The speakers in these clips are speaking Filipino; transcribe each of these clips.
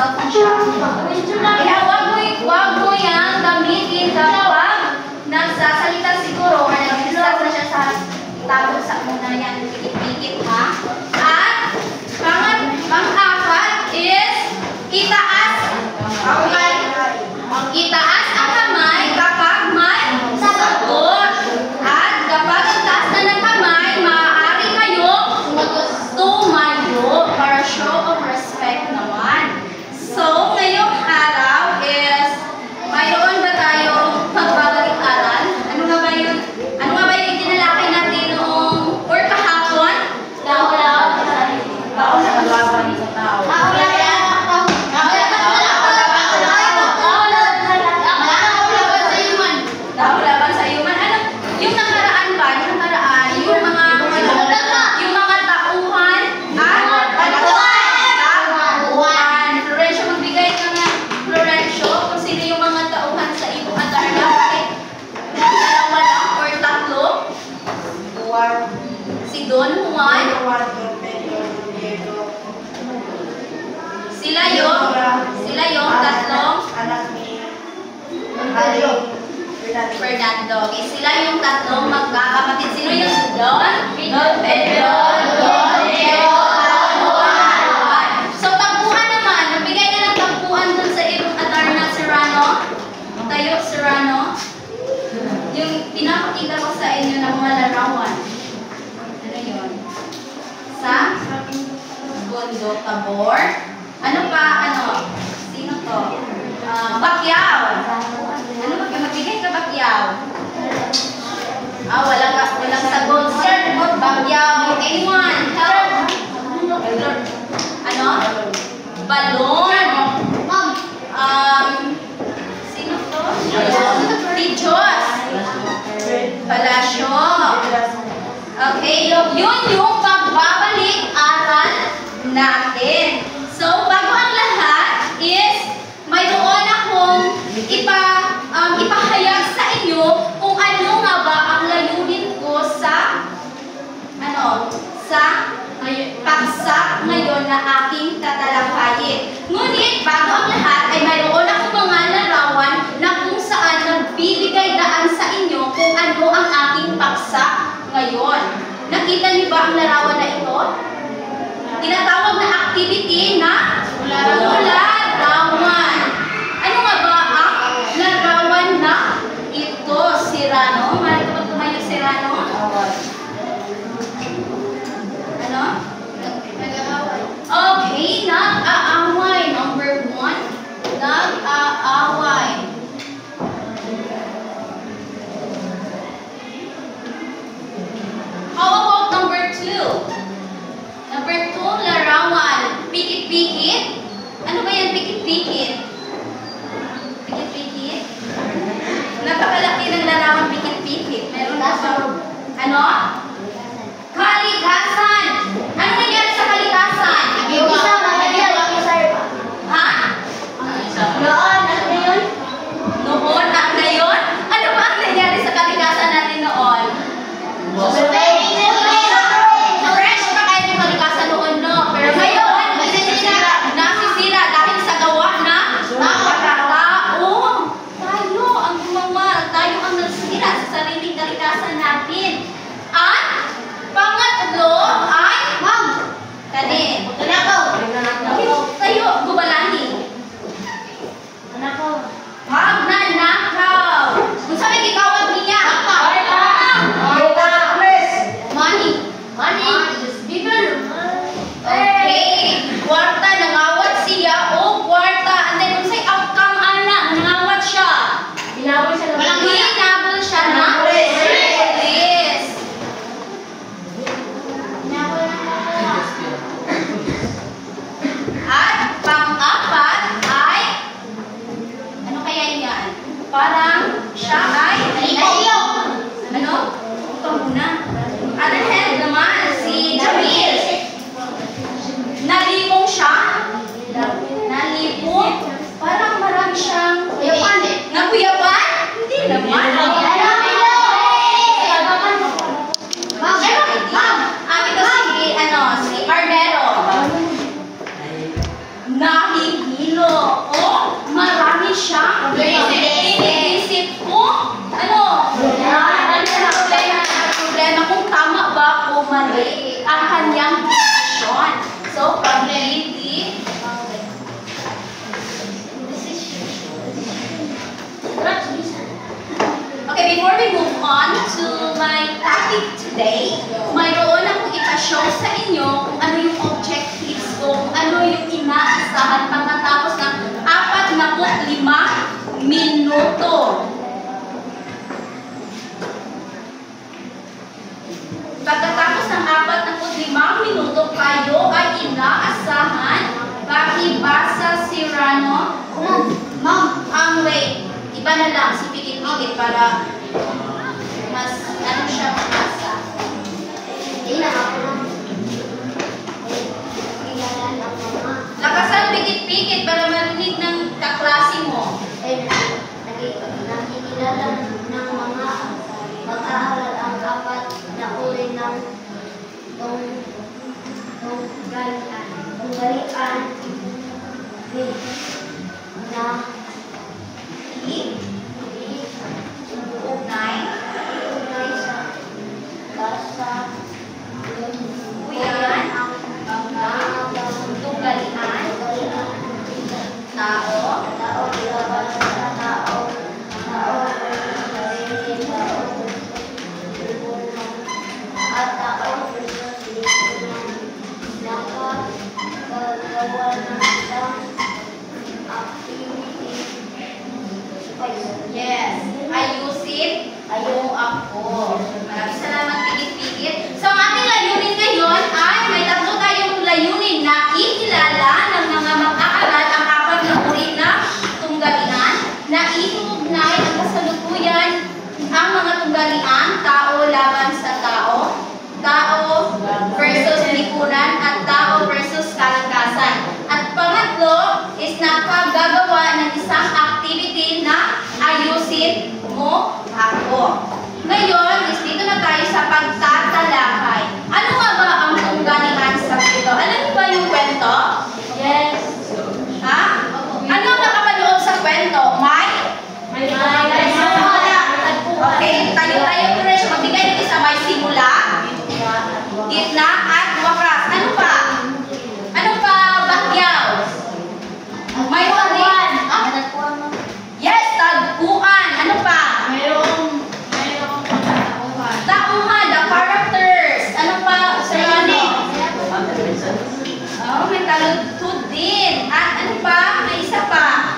cellphone siya. Kaya wag mo yang gamitin kapag nagsasalita siguro or nag-discuss na siya sa tago sa muna yan, pikit-pikit ha. At pang-apat is itaas ang kamay kapag may sagot. At kapag ang taas na ng kamay, maaari kayong tumayo para show of respect naman. So, ngayong araw is, mayroon ba tayong pagbabalik-aral? Ano nga ba yung itinalakay natin noong or kahapon? Laban sa human. Ano? Yung nakaraan ba? Yung mga tauhan at tauhan. Florencio, magbigay ka nga, Florencio, kung sino yung mga tauhan sa iyong adarna. Dalawa lang or tatlo? Si Don Juan. Sila yung tatlong anak ni Fernando. Okay, sila yung tatlong magkakapatid. Sino yung Don? Pedro, Don, Diego, Juan. So, tampuhan naman. Nagbigay na ng tampuhan dun sa ibang Adarna Serrano. Tayo, Serrano. Yung pinapakita ko sa inyo ng mga larawan. Ano yun? Sa Bundok Tabor. Ano pa? Ano? Sino to? Bacquiao. Ano ba? Magbigay ka Bacquiao. Walang sagot. Sir, Bacquiao. Anyone? Help. Ano? Balon. Sino to? Tijos. Palasyo. Okay. Yun yung pagbabalik-aral natin. So, bago ang lahat is mayroon akong ipahayag sa inyo kung ano nga ba ang layunin ko sa paksa ngayon na aking tatalakayin. Ngunit, bago ang lahat ay mayroon akong mga larawan na kung saan nagbibigay daan sa inyo kung ano ang aking paksa ngayon. Nakita niyo ba ang larawan na ito? Tinatawag na activity na larawan. Ano nga ba ang larawan na ito, Serrano? Mali ka ba tumayo, Serrano? Ano? Okay, nag-aaway. Number 1, nag-aaway. How about number 2? Number 2, larawan. Pikit-pikit. Ano ba yan, pikit-pikit? Pikit-pikit? Napakalaki ng larawan, pikit-pikit. Meron na ba? Ano? Kalikasan. Ano nangyari sa kalikasan? Ha? Noon at ngayon? Noon at ngayon? Ano ba ang nangyari sa kalikasan natin noon? Fresh pa kayo yung kalikasan noon, no? Pero ngayon, nasisira dahil sa gawa na tao. Tayo ang nasisira sa sariling kalikasan natin. At pangatlo ay kani. Tayo, gubalani. Pagnanakaw. Kung sabi gitawag niya, Money. Okay. Kwarta, nangawat siya. O, kwarta. And then, kung sa'y outcome, anak, nangawat siya. Hinabol siya na pulis. At pang-apat ay, ano kaya yan? Parang siya ay, ano? Ito muna. Other hand naman, si Jamil. Nalipong siya. Nalipong. Parang marami siyang nakuyapan? Hindi naman. Ito si Barbero. Nahihilo. O, marami siyang inisip ko. Ano? Problema kung tama ba o mali ang kanyang desisyon. So, probability. Okay, before we move on to my topic today, mayroon akong ipashow sa inyo kung ano yung objectives ko, kung ano yung inaasahan pagkatapos ng 45 minuto. Pagkatapos ng 45 minuto, kayo ay inaasahan pakibasa si Serrano. Ma'am, wait. Iba na lang si Pikit-Pikit para mas ano siya magbasa. Lakasan Pikit-Pikit para marinig ng kaklase mo. Nakikilala ng mga mag-aaral ang apat na uri ng tunggalian. na Ugnay sa basa Kuyan ang mga tunggalian tao laban sa tao at tao versus lipunan nakagawa ng isang activity. Yes, ayusin mo ako. Maraming salamat, pigit-pigit. So, ang ating layunin ngayon ay may tatlo tayong layunin na ikilala ng mga mag-aaral ang apat na uri na tunggalian na iuugnay ang kasalukuyan ang mga tunggalian, tao laban sa tao, tao versus lipunan, at tao versus kalikasan. At pangatlo is nakagagawa ng isang activity na ayusin mo ako. Ngayon, is dito na tayo sa pagtatalakay. Ano nga ba ang tunggalian sa kwento? Alam niyo ba yung kwento? Yes. Ha? Ano ang nakapaloob sa kwento? May simula. Okay, tayo Trish. Magbigay ng isa. May simula, gitna, at wakas. Ano pa? Ano pa, Bakyaw? May uwan. Yes, tagpuan. Ano pa? Mayroong Tauhan, the characters. Ano pa, Sarani? Oh, may taludtod din. At ano pa? May isa pa.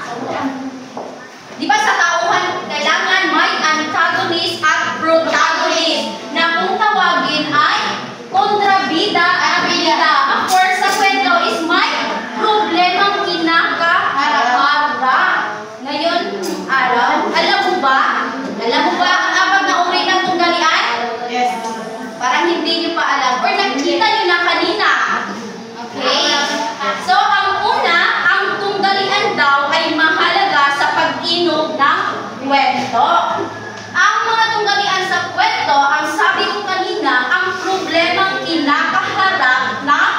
Di ba sa tauhan, kailangan may antagonist at protagonist na kung tawagin ay kontrabida at bida. Of course, sa kwento is may problemang kinakaharap. Ngayon, alam mo ba ang apat na uri ng tunggalian? Yes. Parang hindi niyo pa alam or nakita niyo na kanina. Okay? So, ang una, ang tunggalian daw ay mahalaga sa pag-inog ng kwento. Ang mga tunggalian sa kwento, ang sabi ko kanina, ang problemang kinakaharap ng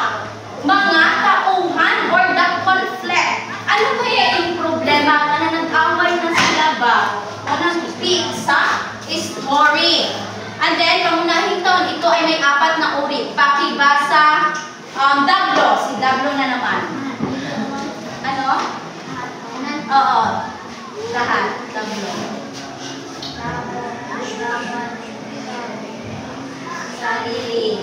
mga tauhan or the conflict. Ano kaya yung problema na nag-away na sila ba? O nag-speak sa story. And then, pangunahing taon, ito ay may apat na uri. Pakibasa, Dablo. Si Dablo na naman. Ano? Oo. Lahat. Dablo. Sarili.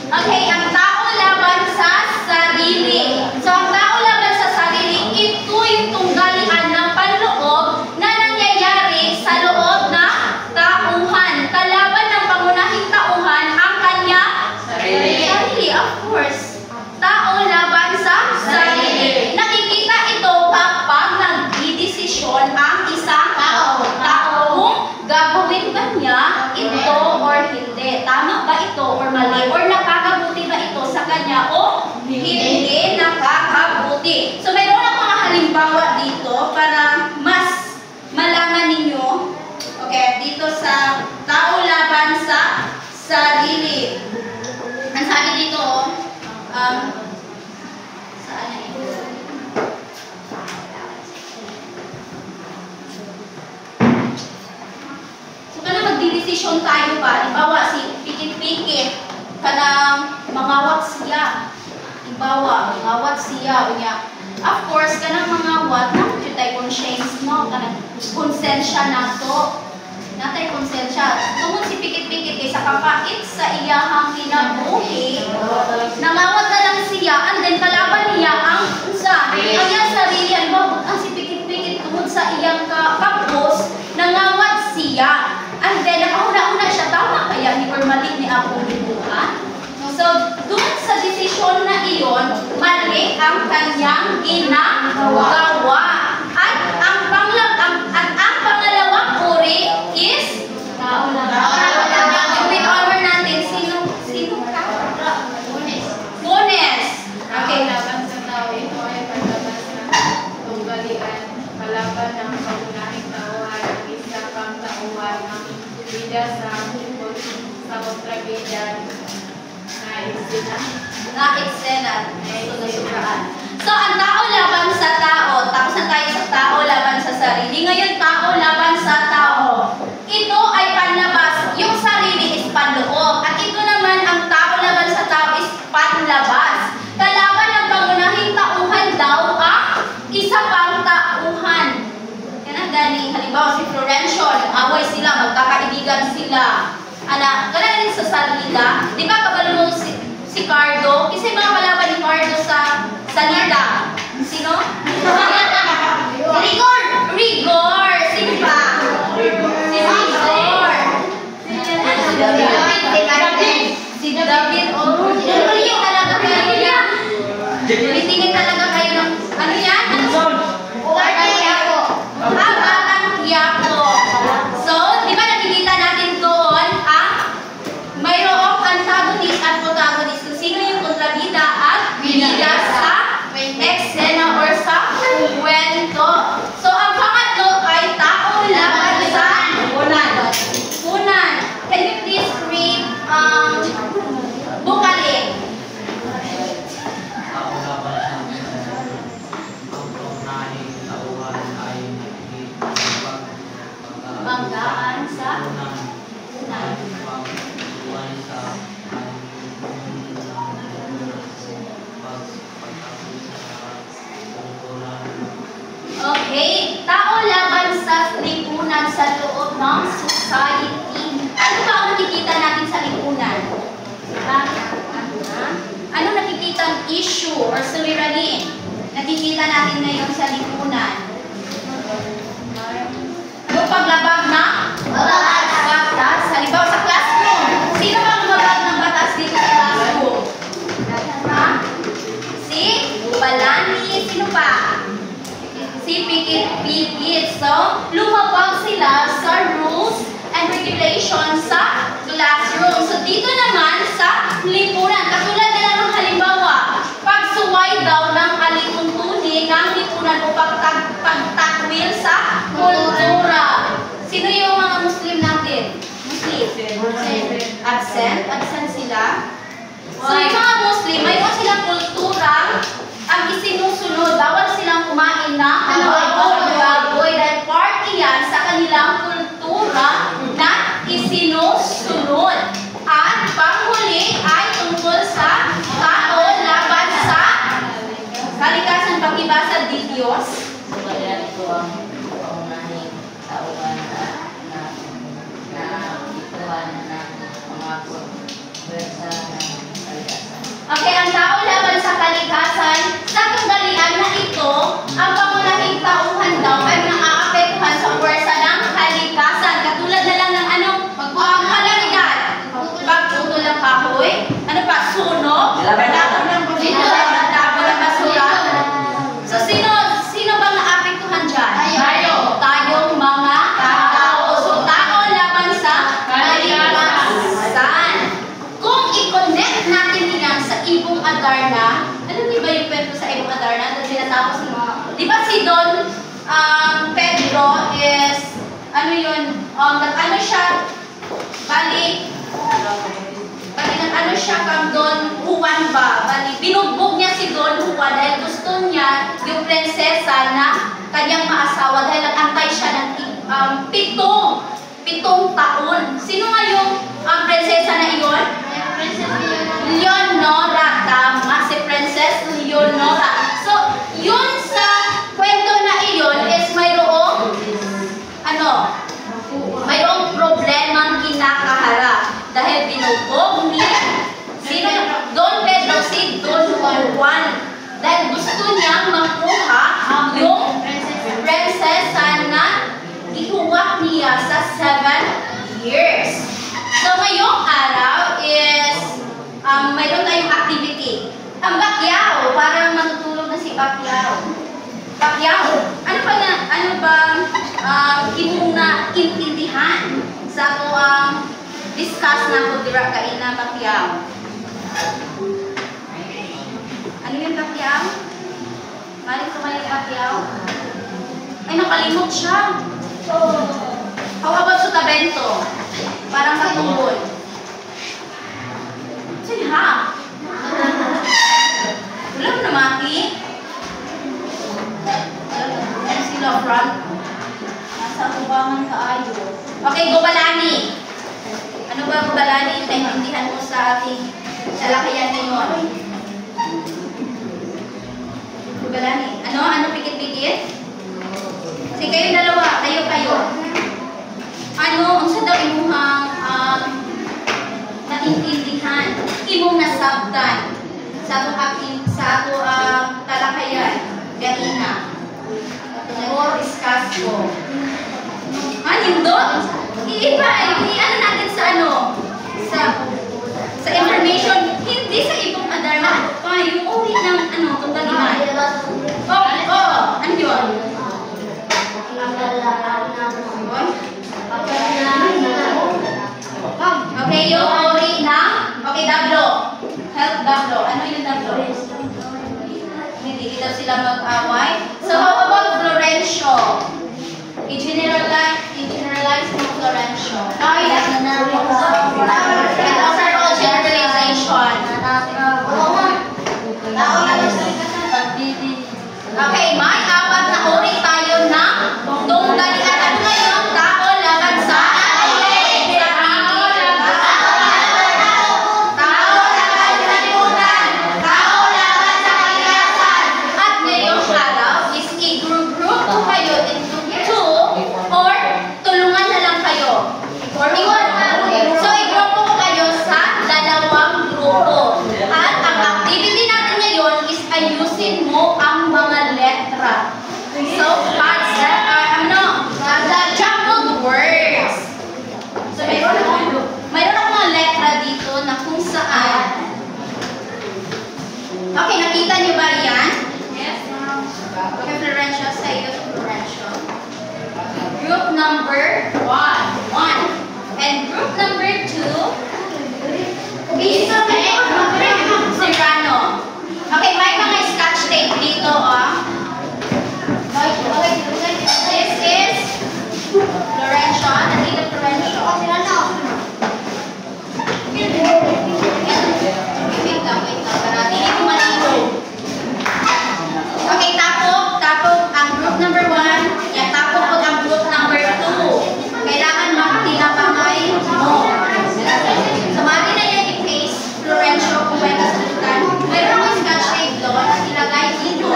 Okay, ang tao laban sa sarili. So, ang tao laban sa sarili, ito yung tunggalian ng panloob na nangyayari sa loob ng tauhan. Kalaban ng pangunahing tauhan ang kanya sarili. Of course. Tao laban sa sarili. Nakikita ito kapag nagdidesisyon ang isang tao kung gagawin ba niya ito or hindi. Tama ba ito or mali? Or nakakabuti ba ito sa kanya o hindi nakakabuti? So, mayroon ang mga halimbawa dito para mas malaman ninyo. Okay, dito sa tao laban sa sarili. Ang sabi dito, saan na ito? So, kana magdidesisyon tayo ba? Halimbawa, si Pikit-Pikit, kanang mangawat siya. Halimbawa, mangawat siya. Of course, kanang mangawat, nakot tayo conscience mo, kanang konsensya na to. Natay konsensya. Tungod si Pikit-Pikit kay sa kapait sa iyahang kinabuhi, nangawat na lang siya, and then kalaban niya ang usa. Ang iyang sarili, ang si Pikit-Pikit tungod sa iyang kapos, nangawat siya. And then, nakauna-una siya, tama kaya ni or mali ni Apo Libuhan? So, doon sa desisyon na iyon, mali ang kanyang ginagawa. At ang pangalawang uri is tao lang. With honor natin, sino ka? Gunes. Okay. Na eksena. So, nasubraan. So, ang tao laban sa tao. Tapos na tayo sa tao laban sa sarili. Ngayon, tao laban sa tao. Ito ay panlabas. Yung sarili is panloob. At ito naman, ang tao laban sa tao is panlabas. Kalaban ng pangunahing tauhan daw ang isa pang tauhan. Yan ang galing. Halimbawa, si Florencio, away sila, magkakaibigan sila. Kaya rin sa salida. Di ba, kabalo mo si Cardo? Kasi mga kalaban ni Cardo sa salida. Sino? Rigor! Rigor! Sino pa? Si Rigor! Si David. Oh, tingin talaga kayo yan. Tingin talaga kayo ng, ano yan? Batang Quiapo. So, di ba nakikita natin doon mayroong antagonist at protagonist kung sino yung kontrabida at bida sa eksena or sa kwento. So, ang pangatlo ay tao laban sa punan. Can you please read Bukalik? Banggaan sa punan. Okay, tao laban sa lipunan sa loob ng society. Ano ba ang nakikita natin sa lipunan? Ano nakikita ang issue or suliranin? Nakikita natin ngayon sa lipunan. Yung paglabag na? Batas. Halimbawa sa classroom. Sino bang lumabag ng batas dito sa classroom? Si Balani. Sino pa? Si Pikit. So, lumabag sila sa rules and regulations sa classroom. So, dito naman sa lipunan. Katulad nila ng halimbawa, pagsuway daw ng alituntunin ng lipunan o pagtakwil sa kultura. Sino yung mga Muslim natin? Absent? Absent sila? So, yung mga Muslim, mayroon silang kultura ang isinusunod. Bawal silang kumain na baboy dahil part iyan sa kanilang kultura na isinusunod. At panghuli ay tungkol sa tao laban sa kalikasan. Pakibasa di Diyos. Ito ang pangunahing tauhan na ituan ng mga pwersa ng kalikasan. Okay, ang tao laban sa kalikasan, sa kagalian na ito, ang pangunahing tauhan daw ay naaapektuhan sa pwersa ng kalikasan. Katulad na lang ng kalamidad. Pagputol ng kahoy, ano pa, sunog, tapon ng basura. So, sino bang naapektuhan dyan? Tayong mga tao. So, tao laban sa kalikasan. Kung i-connect natin yan sa Ibong Adarna, alam niyo ba yung kwento sa Ibong Adarna? Doon tinatapos ng mga, di ba si Don Pedro is, ano yun, ano siya, bali, ano siya kang Don Juan ba? Bali, binugbog niya si Don Juan dahil gusto niya yung prinsesa na kanyang maasawa dahil nag-antay siya ng pitong taon. Sino nga yung prinsesa na iyon? Leonora. Tama, si Princess Leonora. So, yun sa kwento na iyon is mayroong problemang kinakaharap dahil binugbog ni Don Pedro si Don Juan dahil gusto niyang makuha yung prinsesa na ihuwak niya sa 7 years. So, ngayong araw is mayroon tayong activity. Ang Pacquiao, parang matutulog na si Pacquiao. Ano bang imong na intindihan sa ato discuss na ko dira kay na Pacquiao? Ano yung Pacquiao? Maling kumaling Pacquiao? Ay, nakalimot siya. How about Sotavento? Parang katungkol. ating talakayan ngayon. Galani. Ano pikit-pikit? Kasi kayo dalawa, kayo. Ano, unsa daw imuhang naintindihan, imong nasabtan sa ato talakayan. Ganina. Or discuss ko. Nindot? Iiba, ano natin sa sa information, hindi sa ibang adarma. Yung uri ng tungkalihan. Ano yun? Okay, yung uri ng dablo. Health dablo. Ano yung dablo? Hindi daw sila mag-away. So, how about Florencio? I-generalize mo Florencio. And also all generalization. Okay, may apat na uri tayo ng tungkalian. Ano ngayon? Tao laban sa okay, nakita niyo ba yan? Yes, ma'am. Okay, Florencio, sa iyo to Florencio. Group number 1. And group number 2 is Serrano. Okay, may mga scotch tape dito, This is Florencio. Nandito Florencio. Wait lang. Para hindi ko malito. Okay, tapos ang group number 1. Yan, tapos po ang group number 2. Kailangan magtinapangay mo. So, mali na yan i-paste Florencio kung may kasalutan. Mayroon akong scotch tape doon at ilagay dito.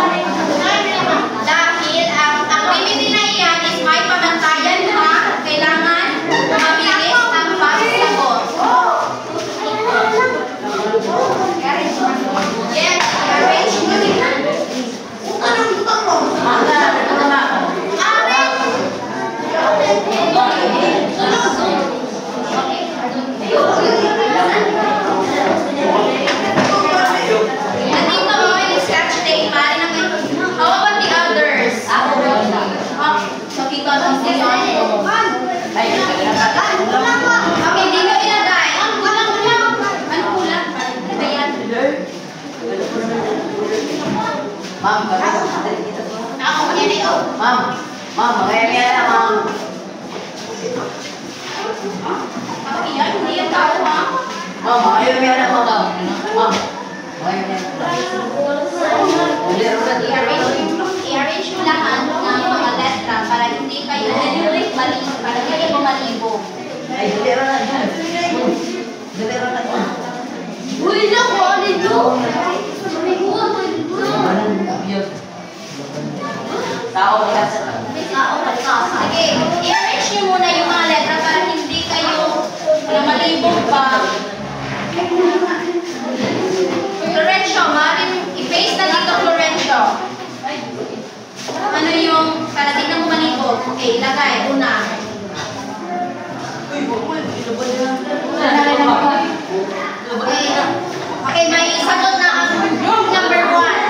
Dahil ang activity na yan is may pamantayan ha. Kailangan mabilis ang pagsagot. Yes, arrange mo din. Nandito mo yung scotch tape. Pari na kayo. How about the others? So, kita lang sila. Okay, dito ilagay. Ano kulang? Ayan. Ma'am, magkaya na, ma'am. Iyan, hindi yung tao, ha? Ma'am, ayaw yan na, ma'am. Ma'am, I-arrange mo lahat ng mga letra para hindi kayo malibog, para hindi mo malibog. Ay, dito na. Dito na. Uy, naku, ano yun? Tao ka sa Sige, i-arrange nyo muna yung mga letra para hindi kayo malibog pa. Florencio, maaaring i-paste na dito, Florencio. Ano yung, para di na mo malibog. Okay, ilagay, una. Okay, may sagot na ang group number 1.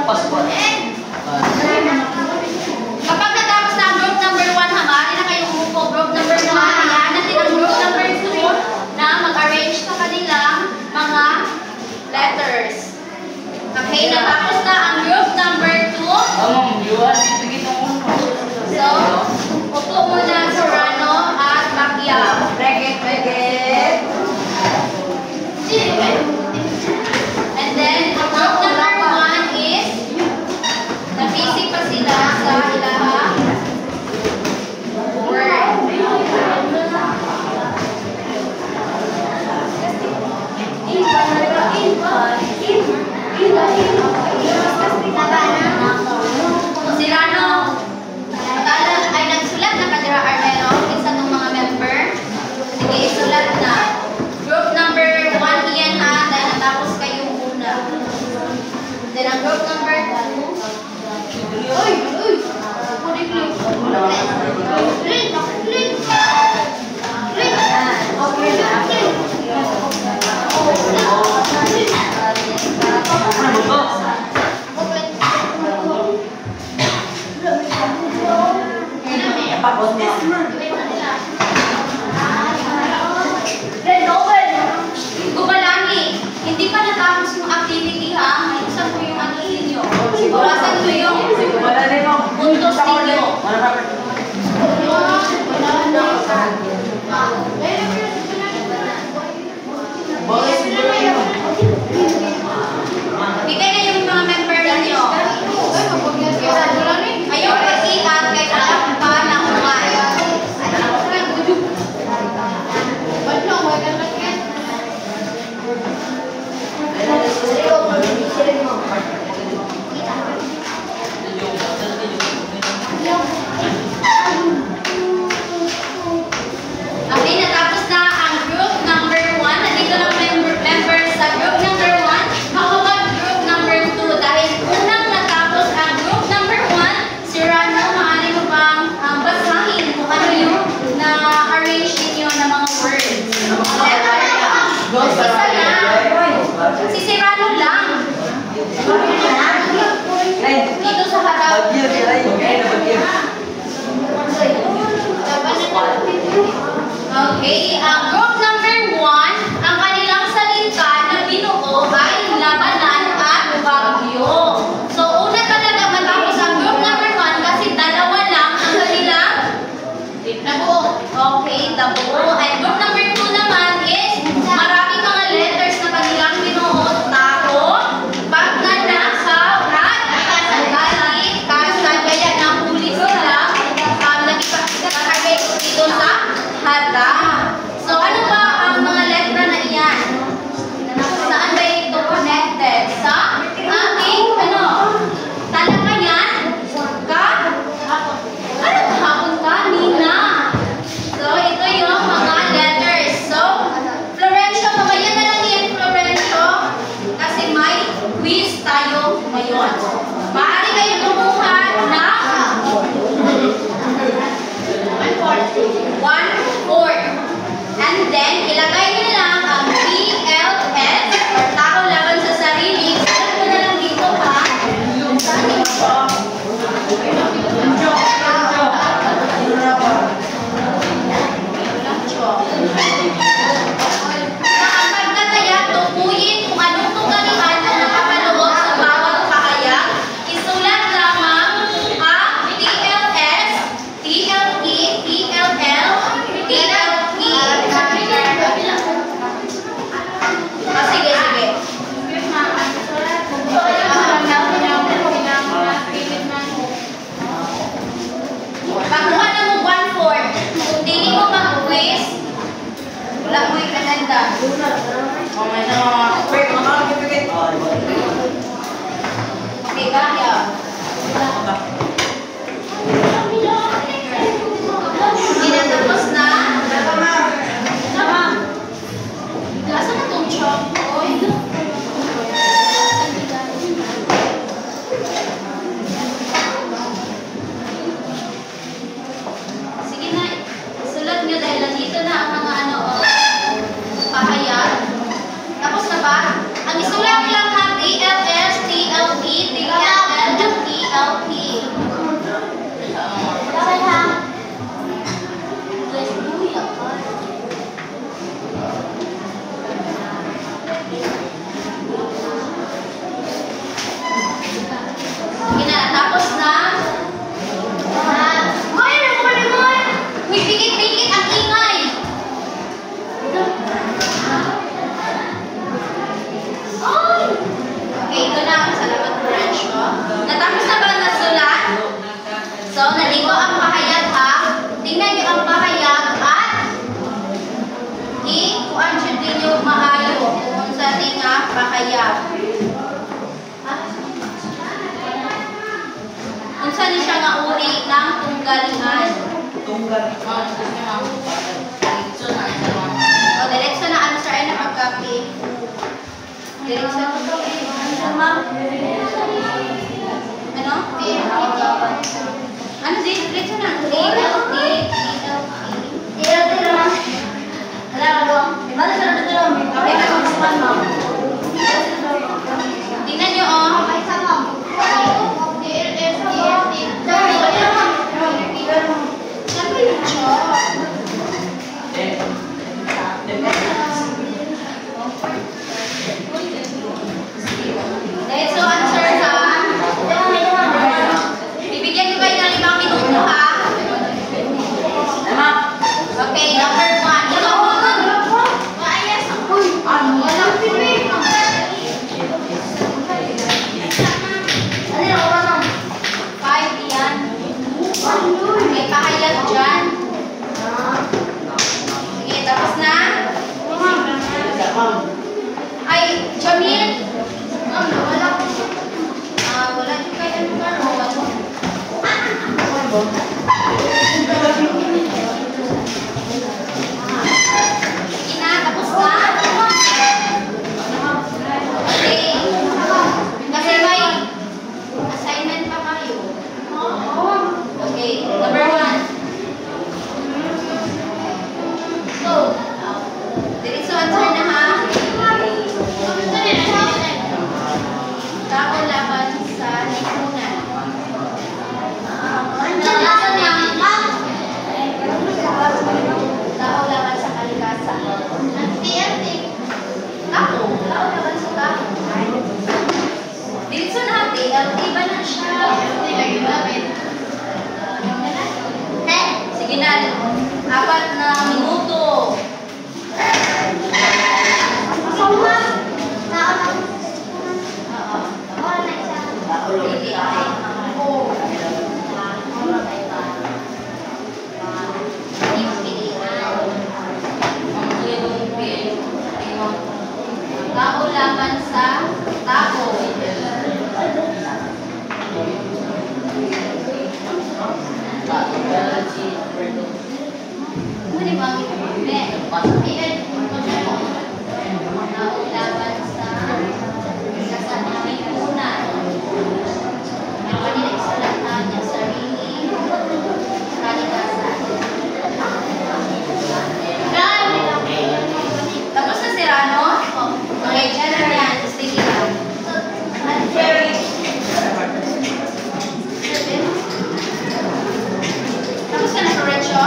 Passport. Kapag natapos na ang group number 1, hamari na kayong umupo. Group number 1, ayan natin ang group number 2 na mag-arrange sa kanilang mga letters. Okay, natapos na ang group number 2. Ma'am, yuan, bigyan mo uno. So, upo muna Serrano at Pacquiao. Bracket. And then, group number 1 is na-busy pa sila sa ilaha word. Serrano, ay nagsulat na ka dira Armelo, isa ng mga member. Sige, isulat na. Group number 1 iyan ha, dahil natapos kayong una. Then ang group number 2. Uy! Gumalangi, hindi pa natapos yung activity ha. May isa po yung ano ninyo. Orasan ko yung puntos ninyo. Bigay na yung mga member ninyo. Ayaw pag-iat kay alam pa ng mga. Okay, natapos na ang group number 1. Nandito lang member sa group number 1. Makawag group number 2. Dahil unang natapos ang group number 1, si Rano, maaari mo bang basahin kung ano yung na-arrange ninyo na mga words. Isa lang. Si Serrano lang. Dito sa harap. Okay, ang group number 1, ang kanilang salita na binuo ay labanan at bagyo. So, una talaga matapos ang group number 1 kasi dalawa lang ang kanilang nabuo. Okay, nabuo. And group number 2 naman is maraming mga letters na kanilang binuo. Tao, pagnanakaw, at galit, kasal, kaya nahuli sila. Nakagay dito sa hata. So, ano ba ang mga letra na iyan? Saan ba ito connected? Sa ating, talakayan? Ano hapon ka? Nina. So, ito yung mga letters. So, Florencio, mamaya na lang yan, Florencio. Kasi may quiz tayo ngayon. Maaari kayo kumuha na 1/4. And then, ilagay nyo lang ang TLS or tao laban sa sarili. Sulat mo na lang dito ha. Na ang pagtataya, tukuyin kung anong tungalian ang nakapaloob sa bawat pahayag. Isulat lamang ang TLS, TLE, TLL, TLE. Sige, sige. Pagkuha na mo 1/4. Kung hindi mo mag-quiz, wala mo yung agenda. Okay, kaya. Hindi na tapos na. Asa na itong chop? Sige na, sulat nyo dahil nandito na ang mga pahayag. Tapos na ba? Ang isulat lang ha, TLS, Tunggalingan. O, diretso na ano sir ay napag-copy. Diretso na ma'am. Ano? Ano din? Diretso na. Tingnan nyo, oh. Saan ba yung chalk? So, answer ha. Bibigyan ko kayo ng 5 minuto ha. Okay, number 1. Ikaw mo. Five yan. May pahayag dyan. Sige, tapos na. Ay, Jamil. Wala din kayo ano ba? Ina, tapos na. Okay. Kasi may assignment pa kayo. Okay, number 1. So, diretso answer na ha. Tao laban sa lipunan. Tao laban sa kalikasan. Tao laban sa tao. Diretso na hati, iba na siya. Sige na, 4 na minuto. Tao laban sa tao. Ano ba ang tao laban sa kasalipunan. Ang kanilang salata niya sarili kalikasan. Tapos na si Rano? Okay, dyan na yan. Sige lang. Tapos ka na, Lorenzo?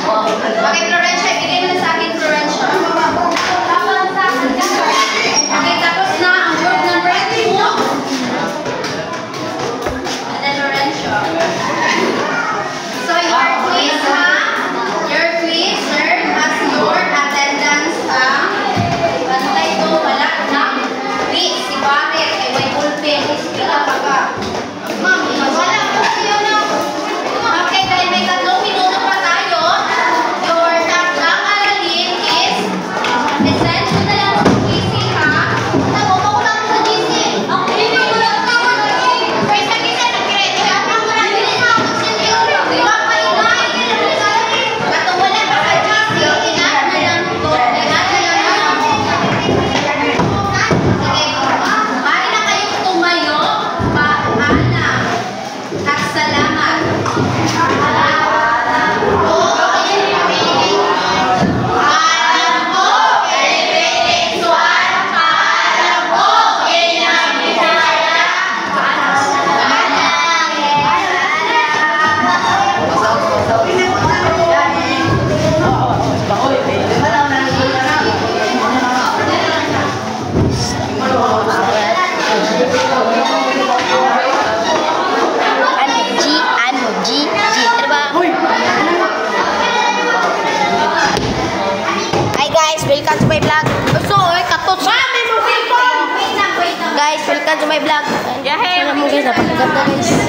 Okay, Florencia, ibigay mo na sa akin, Florencia. Okay, tapos na ang word number 2. And then Florencia. So your quiz, ha? Your quiz serve as your attendance, ha? Bantay ko, wala na. Quiz, si Bater, ay may pulpin, ispila pa ka. Ma'am, wala po siya na. Okay, dahil may 3 minuto pa tayo, your tatlong aralin is, present mo na lang sa GC, ha? Tama, makulang mo sa GC. Ang hindi mo lang tawag na first time isa nag-grade. Kaya pa mo lang din sa diba pa inay? Katong wala pa sa GC, inat na lang ito. Inat na lang ito. Sige, mari na kayong tumayo. Paalam at salamat. Hi guys, welcome to my vlog. So, katot. Ma'am, may mobile phone! Wait lang, wait lang. Guys, welcome to my vlog. Yahe! Sana mo guys, napakaganda guys.